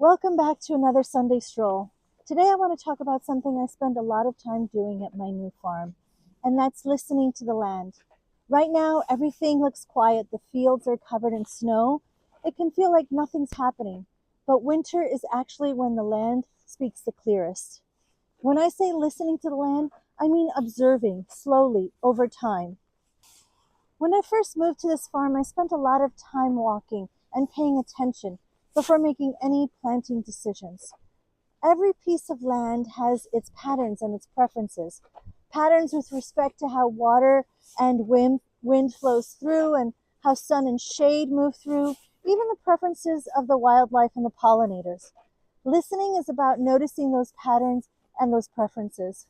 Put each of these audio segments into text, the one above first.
Welcome back to another Sunday Stroll. Today I want to talk about something I spend a lot of time doing at my new farm, and that's listening to the land. Right now, everything looks quiet. The fields are covered in snow. It can feel like nothing's happening, but winter is actually when the land speaks the clearest. When I say listening to the land, I mean observing slowly over time. When I first moved to this farm, I spent a lot of time walking and paying attention before making any planting decisions. Every piece of land has its patterns and its preferences. Patterns with respect to how water and wind flows through and how sun and shade move through, even the preferences of the wildlife and the pollinators. Listening is about noticing those patterns and those preferences.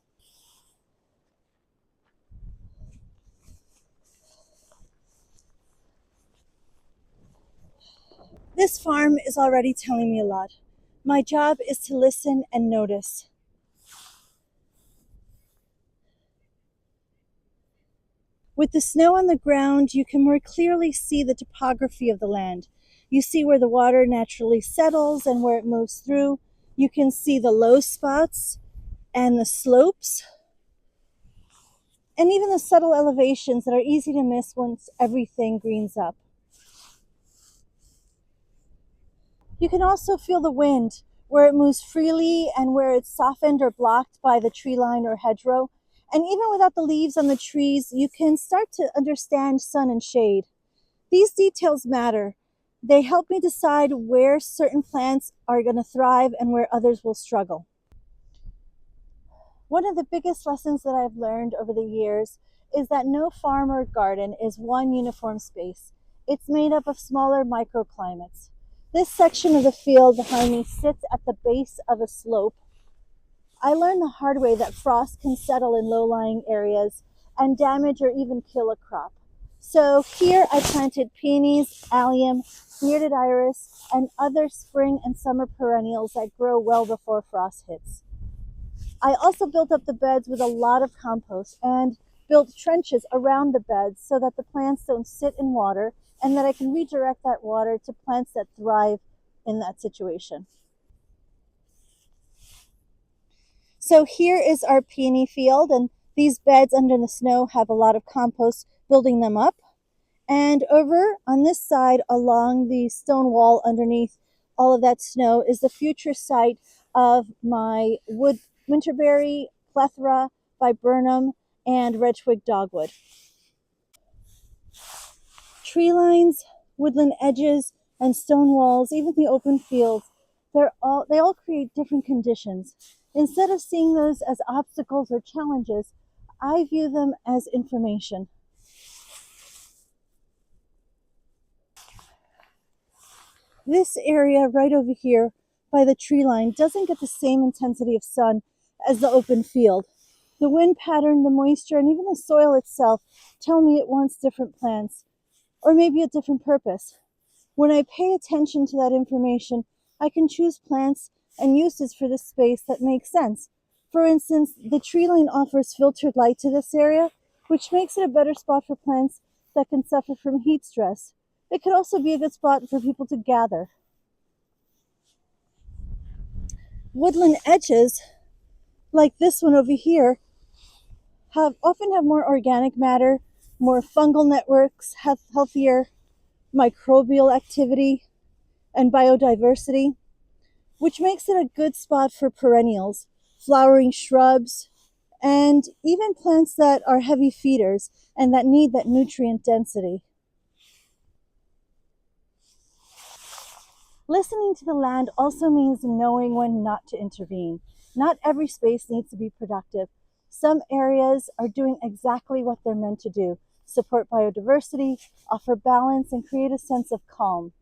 This farm is already telling me a lot. My job is to listen and notice. With the snow on the ground, you can more clearly see the topography of the land. You see where the water naturally settles and where it moves through. You can see the low spots and the slopes, and even the subtle elevations that are easy to miss once everything greens up. You can also feel the wind, where it moves freely and where it's softened or blocked by the tree line or hedgerow. And even without the leaves on the trees, you can start to understand sun and shade. These details matter. They help me decide where certain plants are going to thrive and where others will struggle. One of the biggest lessons that I've learned over the years is that no farm or garden is one uniform space. It's made up of smaller microclimates. This section of the field behind me sits at the base of a slope. I learned the hard way that frost can settle in low-lying areas and damage or even kill a crop. So here I planted peonies, allium, bearded iris, and other spring and summer perennials that grow well before frost hits. I also built up the beds with a lot of compost and built trenches around the beds so that the plants don't sit in water and that I can redirect that water to plants that thrive in that situation. So here is our peony field, and these beds under the snow have a lot of compost building them up. And over on this side, along the stone wall underneath all of that snow, is the future site of my winterberry, plethora, viburnum, and red twig dogwood. Tree lines, woodland edges, and stone walls, even the open fields, they all create different conditions. Instead of seeing those as obstacles or challenges, I view them as information. This area right over here by the tree line doesn't get the same intensity of sun as the open field. The wind pattern, the moisture, and even the soil itself tell me it wants different plants, or maybe a different purpose. When I pay attention to that information, I can choose plants and uses for this space that make sense. For instance, the tree line offers filtered light to this area, which makes it a better spot for plants that can suffer from heat stress. It could also be a good spot for people to gather. Woodland edges, like this one over here, often have more organic matter, more fungal networks, have healthier microbial activity and biodiversity, which makes it a good spot for perennials, flowering shrubs, and even plants that are heavy feeders and that need that nutrient density. Listening to the land also means knowing when not to intervene. Not every space needs to be productive. Some areas are doing exactly what they're meant to do: support biodiversity, offer balance, and create a sense of calm.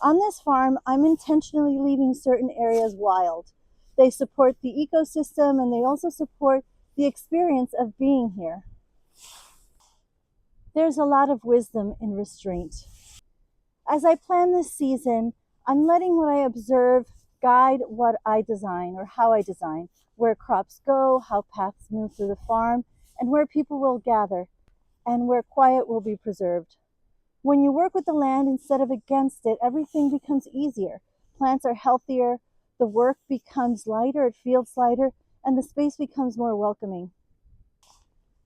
On this farm, I'm intentionally leaving certain areas wild. They support the ecosystem and they also support the experience of being here. There's a lot of wisdom in restraint. As I plan this season, I'm letting what I observe guide what I design or how I design, where crops go, how paths move through the farm, and where people will gather, and where quiet will be preserved. When you work with the land instead of against it, everything becomes easier. Plants are healthier, the work becomes lighter, it feels lighter, and the space becomes more welcoming.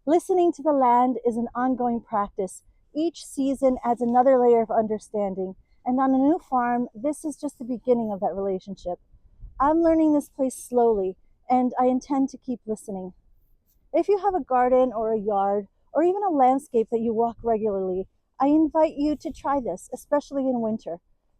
Listening to the land is an ongoing practice. Each season adds another layer of understanding, and on a new farm, this is just the beginning of that relationship. I'm learning this place slowly, and I intend to keep listening. If you have a garden or a yard, or even a landscape that you walk regularly, I invite you to try this, especially in winter.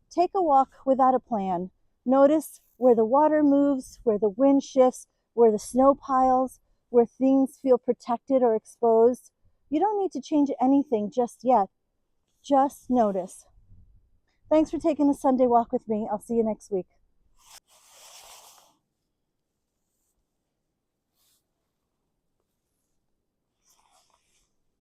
Take a walk without a plan. Notice where the water moves, where the wind shifts, where the snow piles, where things feel protected or exposed. You don't need to change anything just yet. Just notice. Thanks for taking a Sunday walk with me. I'll see you next week.